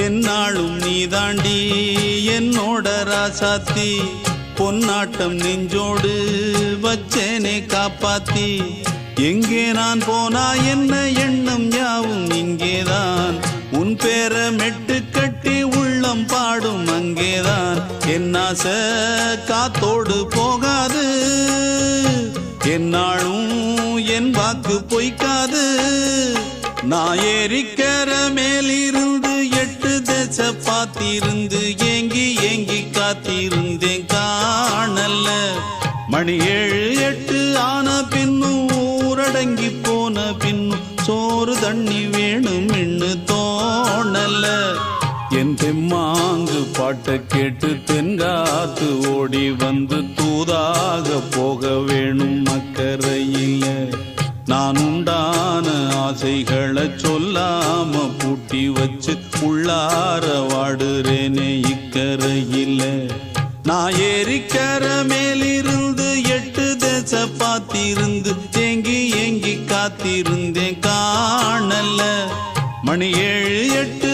என்னாலும் நீதாண்டி என்னோட ராசாத்தி பொன்னாட்டம் நெஞ்சோடு வச்சேனே காப்பாத்தி எங்கே நான் போனா என்ன எண்ணம் யாவும் இங்கேதான் உன் பேர மெட்டு கட்டி உள்ளம் பாடும் அங்கேதான் என் ஆசை காத்தோடு போகாது என்னாலும் என் வாக்கு பொய்க்காது நான் ஏறிக்கர மேலிருந்து 8 தேச பார்த்திருந்து ஏங்கி ஏங்கி காத்திருந்தேன் காணல்ல மணி 7 8 ஆன பின்னும் ஊரடங்கி போன பின்னும் சோறு தண்ணி வேணும் இன்னு தோணல என் தெம்மாங்கு பாட்டை கேட்டு தென்காத்து ஓடி வந்து தூதாக போக வேணும் அக்கறையில நான் உண்டான ஆசைகளை சொல்லாம பூட்டி வச்சு உள்ளார வாடுறேனே இக்கரையில நான் ஏறிக்கர மேலிருந்து 8 தேச பார்த்திருந்து ஏங்கி ஏங்கி காத்திருந்தேன் காணல மணி 7 8